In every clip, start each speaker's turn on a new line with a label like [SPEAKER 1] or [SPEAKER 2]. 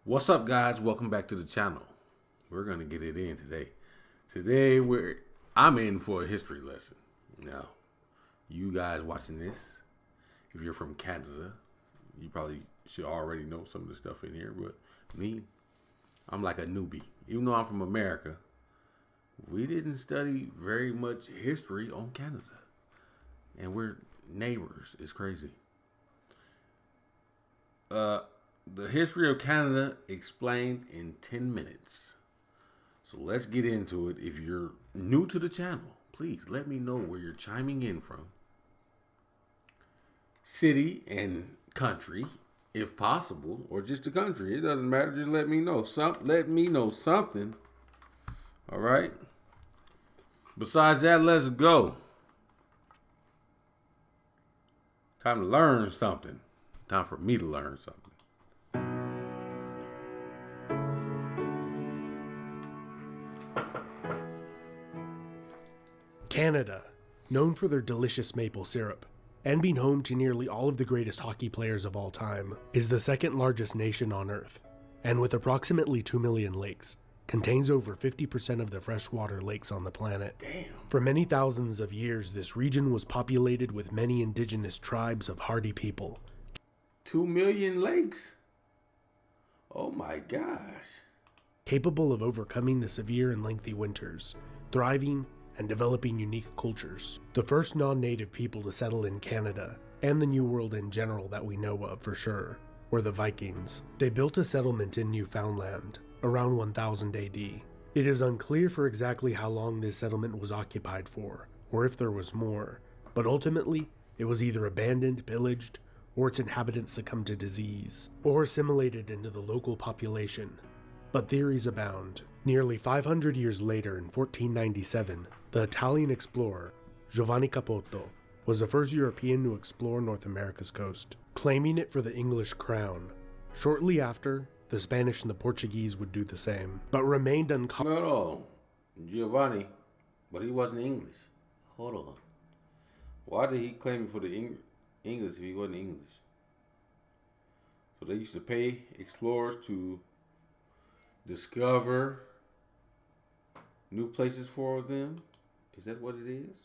[SPEAKER 1] What's up, guys? Welcome back to the channel. We're gonna get it in today. I'm in for a history lesson. Now, you guys watching this, if you're from Canada, you probably should already know some of the stuff in here. But me, I'm like a newbie. Even though I'm from America, we didn't study very much history on Canada, and we're neighbors. It's crazy. The history of Canada explained in 10 minutes. So let's get into it. If you're new to the channel, please let me know where you're chiming in from. City and country, if possible, or just the country. It doesn't matter. Just let me know. Let me know something. All right. Besides that, let's go. Time to learn something. Time for me to learn something.
[SPEAKER 2] Canada, known for their delicious maple syrup, and being home to nearly all of the greatest hockey players of all time, is the second largest nation on Earth, and with approximately 2 million lakes, contains over 50% of the freshwater lakes on the planet.
[SPEAKER 1] Damn.
[SPEAKER 2] For many thousands of years, this region was populated with many indigenous tribes of hardy people.
[SPEAKER 1] 2 million lakes? Oh my gosh.
[SPEAKER 2] Capable of overcoming the severe and lengthy winters, thriving and developing unique cultures. The first non-native people to settle in Canada, and the New World in general that we know of for sure, were the Vikings. They built a settlement in Newfoundland around 1000 AD. It is unclear for exactly how long this settlement was occupied for, or if there was more, but ultimately it was either abandoned, pillaged, or its inhabitants succumbed to disease, or assimilated into the local population. But theories abound. Nearly 500 years later, in 1497, the Italian explorer Giovanni Capoto was the first European to explore North America's coast, claiming it for the English crown. Shortly after, the Spanish and the Portuguese would do the same, but remained
[SPEAKER 1] No, Giovanni, but he wasn't English. Hold on. Why did he claim it for the English if he wasn't English? So they used to pay explorers to discover new places for them? Is that what it is?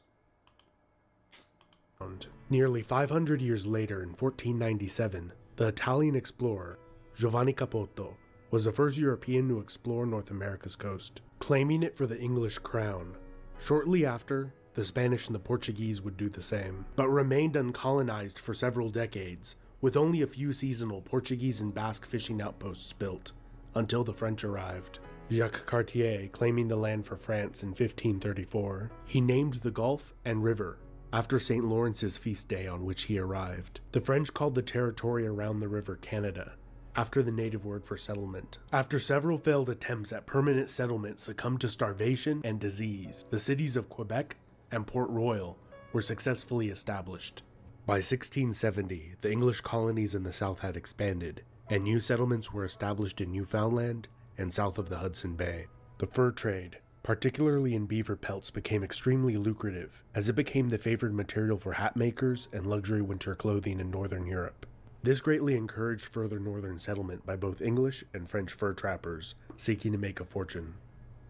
[SPEAKER 2] Nearly 500 years later, in 1497, the Italian explorer Giovanni Capoto was the first European to explore North America's coast, claiming it for the English crown. Shortly after, the Spanish and the Portuguese would do the same, but remained uncolonized for several decades, with only a few seasonal Portuguese and Basque fishing outposts built, until the French arrived. Jacques Cartier claiming the land for France in 1534. He named the gulf and river after St. Lawrence's feast day on which he arrived. The French called the territory around the river Canada, after the native word for settlement. After several failed attempts at permanent settlement succumbed to starvation and disease, the cities of Quebec and Port Royal were successfully established. By 1670, the English colonies in the south had expanded, and new settlements were established in Newfoundland and south of the Hudson Bay. The fur trade, particularly in beaver pelts, became extremely lucrative, as it became the favored material for hat makers and luxury winter clothing in northern Europe. This greatly encouraged further northern settlement by both English and French fur trappers seeking to make a fortune.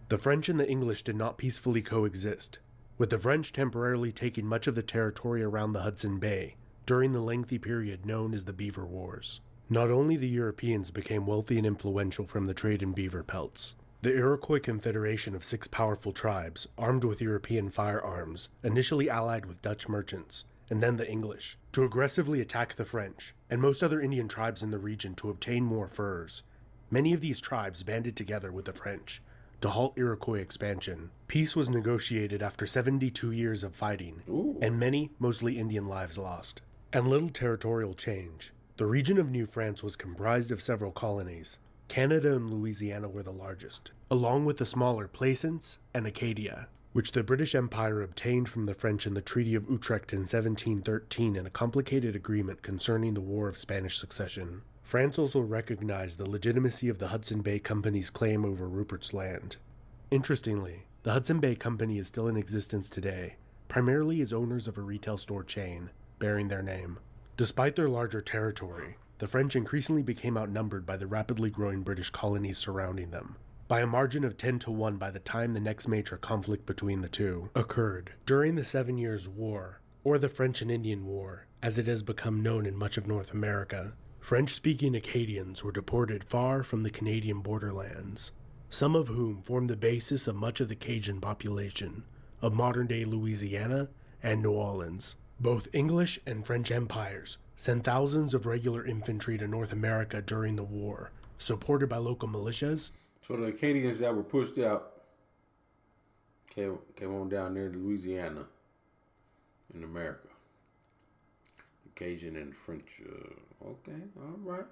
[SPEAKER 2] The French and the English did not peacefully coexist, with the French temporarily taking much of the territory around the Hudson Bay during the lengthy period known as the Beaver Wars. Not only the Europeans became wealthy and influential from the trade in beaver pelts. The Iroquois Confederation of 6 powerful tribes, armed with European firearms, initially allied with Dutch merchants, and then the English, to aggressively attack the French, and most other Indian tribes in the region to obtain more furs. Many of these tribes banded together with the French to halt Iroquois expansion. Peace was negotiated after 72 years of fighting, and many, mostly Indian lives lost. And little territorial change. The region of New France was comprised of several colonies. Canada and Louisiana were the largest, along with the smaller Plaisance and Acadia, which the British Empire obtained from the French in the Treaty of Utrecht in 1713 in a complicated agreement concerning the War of Spanish Succession. France also recognized the legitimacy of the Hudson Bay Company's claim over Rupert's Land. Interestingly, the Hudson Bay Company is still in existence today, primarily as owners of a retail store chain bearing their name. Despite their larger territory, the French increasingly became outnumbered by the rapidly growing British colonies surrounding them, by a margin of 10-1 by the time the next major conflict between the two occurred. During the 7 Years' War, or the French and Indian War, as it has become known in much of North America, French-speaking Acadians were deported far from the Canadian borderlands, some of whom formed the basis of much of the Cajun population of modern-day Louisiana and New Orleans. Both English and French empires sent thousands of regular infantry to North America during the war, supported by local militias.
[SPEAKER 1] So the Acadians that were pushed out came on down there to Louisiana in America. The Cajun and French. Okay, all right.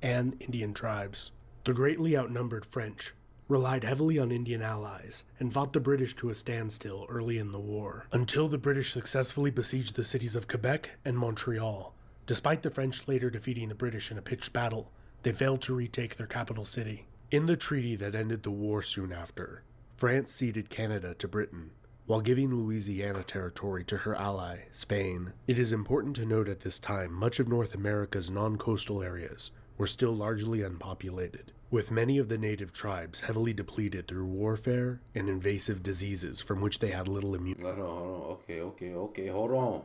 [SPEAKER 2] And Indian tribes. The greatly outnumbered French relied heavily on Indian allies and fought the British to a standstill early in the war, until the British successfully besieged the cities of Quebec and Montreal. Despite the French later defeating the British in a pitched battle, they failed to retake their capital city. In the treaty that ended the war soon after, France ceded Canada to Britain, while giving Louisiana territory to her ally, Spain. It is important to note at this time much of North America's non-coastal areas were still largely unpopulated, with many of the native tribes heavily depleted through warfare and invasive diseases from which they had little immunity.
[SPEAKER 1] Hold on. Okay, hold on.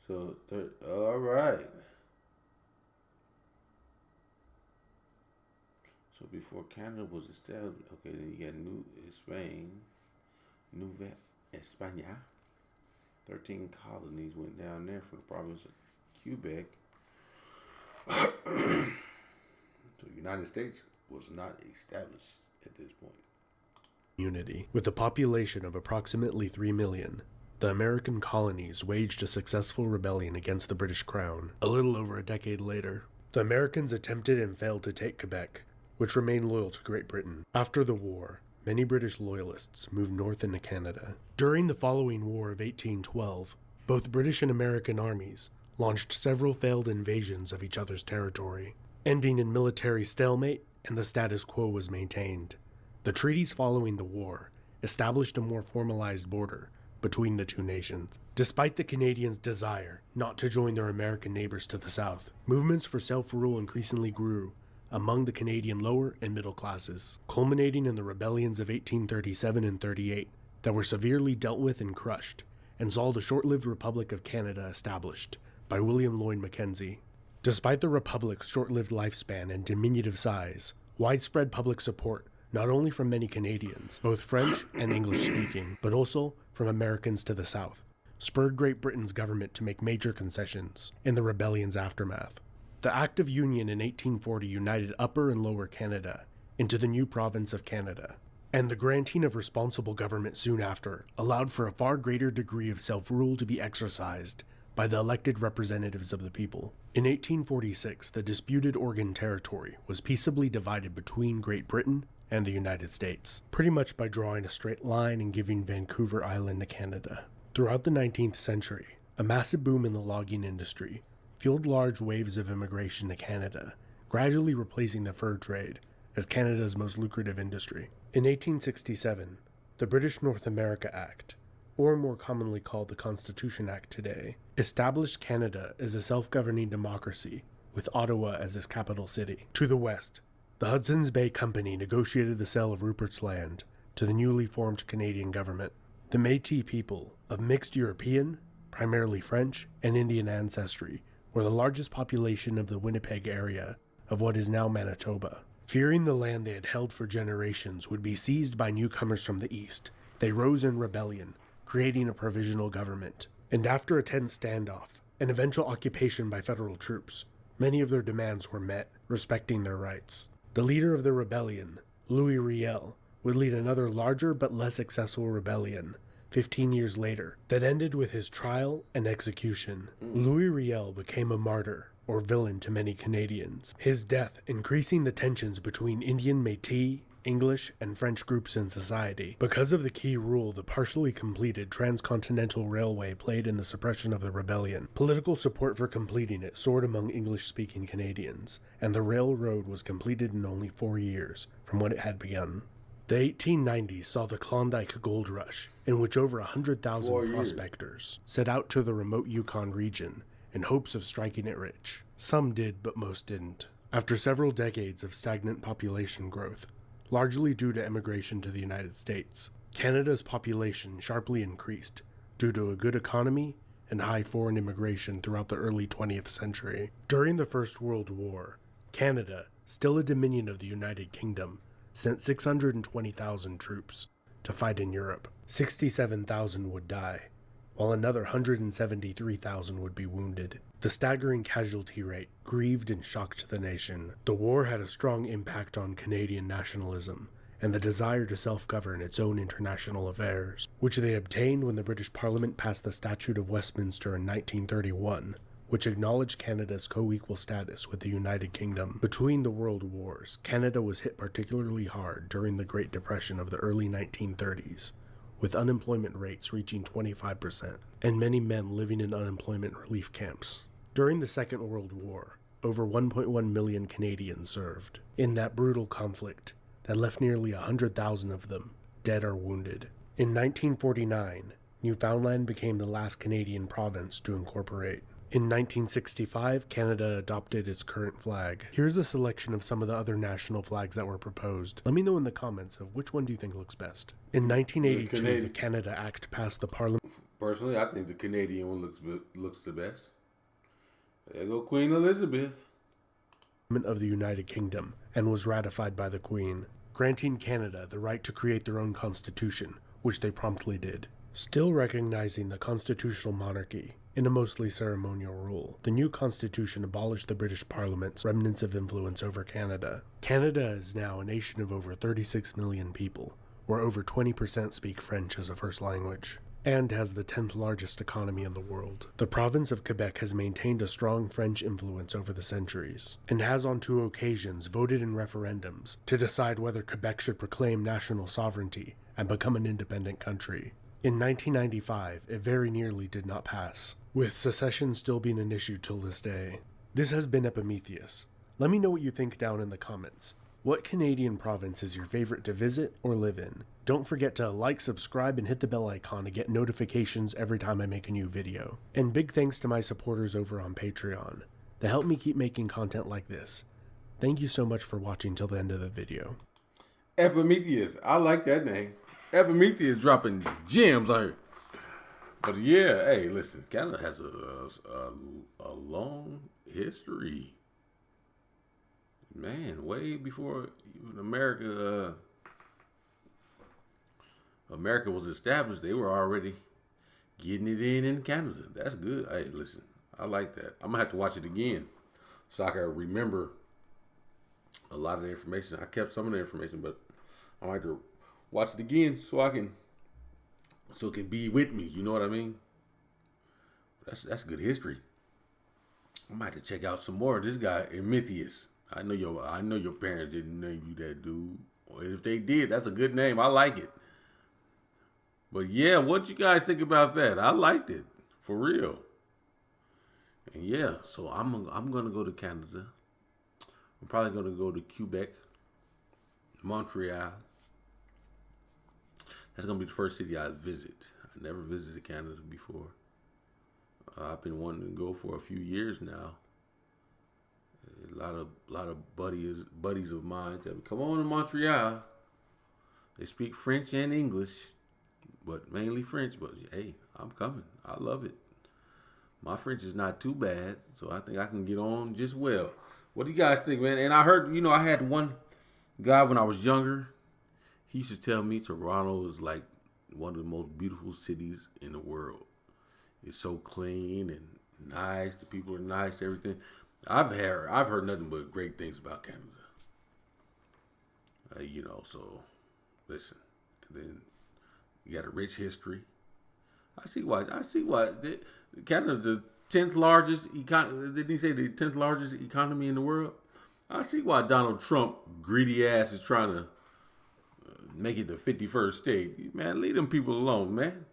[SPEAKER 1] So, all right. So before Canada was established, okay, then you got New Spain, Nouvelle España. 13 colonies went down there from the province of Quebec. So the United States was not established at this point.
[SPEAKER 2] Unity. With a population of approximately 3 million, the American colonies waged a successful rebellion against the British Crown. A little over a decade later, the Americans attempted and failed to take Quebec, which remained loyal to Great Britain. After the war, many British loyalists moved north into Canada. During the following War of 1812, both British and American armies launched several failed invasions of each other's territory, ending in military stalemate, and the status quo was maintained. The treaties following the war established a more formalized border between the two nations. Despite the Canadians' desire not to join their American neighbors to the south, movements for self-rule increasingly grew among the Canadian lower and middle classes, culminating in the rebellions of 1837 and 38 that were severely dealt with and crushed, and saw the short-lived Republic of Canada established by William Lloyd Mackenzie. Despite the Republic's short-lived lifespan and diminutive size, widespread public support, not only from many Canadians, both French and English-speaking, but also from Americans to the south, spurred Great Britain's government to make major concessions in the rebellion's aftermath. The Act of Union in 1840 united Upper and Lower Canada into the new province of Canada, and the granting of responsible government soon after allowed for a far greater degree of self-rule to be exercised by the elected representatives of the people. In 1846, the disputed Oregon Territory was peaceably divided between Great Britain and the United States, pretty much by drawing a straight line and giving Vancouver Island to Canada. Throughout the 19th century, a massive boom in the logging industry fueled large waves of immigration to Canada, gradually replacing the fur trade as Canada's most lucrative industry. In 1867, the British North America Act, or more commonly called the Constitution Act today, established Canada as a self-governing democracy, with Ottawa as its capital city. To the west, the Hudson's Bay Company negotiated the sale of Rupert's Land to the newly formed Canadian government. The Métis people, of mixed European, primarily French, and Indian ancestry, were the largest population of the Winnipeg area of what is now Manitoba. Fearing the land they had held for generations would be seized by newcomers from the east, they rose in rebellion, creating a provisional government. And after a tense standoff, an eventual occupation by federal troops, many of their demands were met, respecting their rights. The leader of the rebellion, Louis Riel, would lead another larger but less successful rebellion 15 years later that ended with his trial and execution. Louis Riel became a martyr, or villain to many Canadians, his death increasing the tensions between Indian Métis, English, and French groups in society. Because of the key role the partially completed Transcontinental Railway played in the suppression of the rebellion, political support for completing it soared among English-speaking Canadians, and the railroad was completed in only 4 years from when it had begun. The 1890s saw the Klondike Gold Rush, in which over 100,000 prospectors set out to the remote Yukon region in hopes of striking it rich. Some did, but most didn't. After several decades of stagnant population growth, largely due to emigration to the United States, Canada's population sharply increased due to a good economy and high foreign immigration throughout the early 20th century. During the First World War, Canada, still a dominion of the United Kingdom, sent 620,000 troops to fight in Europe. 67,000 would die, while another 173,000 would be wounded. The staggering casualty rate grieved and shocked the nation. The war had a strong impact on Canadian nationalism and the desire to self-govern its own international affairs, which they obtained when the British Parliament passed the Statute of Westminster in 1931, which acknowledged Canada's co-equal status with the United Kingdom. Between the World Wars, Canada was hit particularly hard during the Great Depression of the early 1930s, with unemployment rates reaching 25%, and many men living in unemployment relief camps. During the Second World War, over 1.1 million Canadians served in that brutal conflict that left nearly 100,000 of them dead or wounded. In 1949, Newfoundland became the last Canadian province to incorporate. In 1965, Canada adopted its current flag. Here's a selection of some of the other national flags that were proposed. Let me know in the comments of which one do you think looks best. In 1982, the Canada Act passed the Parliament.
[SPEAKER 1] Personally, I think the Canadian one looks the best. There go Queen Elizabeth.
[SPEAKER 2] Of the United Kingdom, and was ratified by the Queen, granting Canada the right to create their own constitution, which they promptly did. Still recognizing the constitutional monarchy in a mostly ceremonial rule, the new constitution abolished the British Parliament's remnants of influence over Canada. Canada is now a nation of over 36 million people, where over 20% speak French as a first language, and has the 10th largest economy in the world. The province of Quebec has maintained a strong French influence over the centuries, and has on 2 occasions voted in referendums to decide whether Quebec should proclaim national sovereignty and become an independent country. In 1995, it very nearly did not pass, with secession still being an issue till this day. This has been Epimetheus. Let me know what you think down in the comments. What Canadian province is your favorite to visit or live in? Don't forget to like, subscribe, and hit the bell icon to get notifications every time I make a new video. And big thanks to my supporters over on Patreon. They help me keep making content like this. Thank you so much for watching till the end of the video.
[SPEAKER 1] Epimetheus. I like that name. Epimetheus dropping gems on here. But yeah, hey, listen, Canada has a long history. Man, way before even America was established, they were already getting it in Canada. That's good. Hey, listen, I like that. I'm gonna have to watch it again so I can remember a lot of the information. I kept some of the information, but I might have to watch it again so it can be with me. You know what I mean? That's good history. I might have to check out some more of this guy, Epimetheus. I know your parents didn't name you that, dude. Or if they did, that's a good name. I like it. But yeah, what you guys think about that? I liked it, for real. And yeah, so I'm gonna go to Canada. I'm probably gonna go to Quebec, Montreal. That's gonna be the first city I visit. I never visited Canada before. I've been wanting to go for a few years now. A lot of buddies of mine tell me, come on to Montreal. They speak French and English, but mainly French. But hey, I'm coming. I love it. My French is not too bad, so I think I can get on just well. What do you guys think, man? And I heard, I had one guy when I was younger. He used to tell me Toronto is like one of the most beautiful cities in the world. It's so clean and nice. The people are nice. Everything. I've heard nothing but great things about Canada. So listen. And then you got a rich history. I see why. Canada's the 10th largest economy. Didn't he say the 10th largest economy in the world? I see why Donald Trump, greedy ass, is trying to make it the 51st state. Man, leave them people alone, man.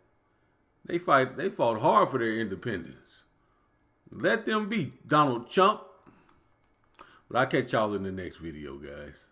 [SPEAKER 1] They fought hard for their independence. Let them be, Donald Trump. But I'll catch y'all in the next video, guys.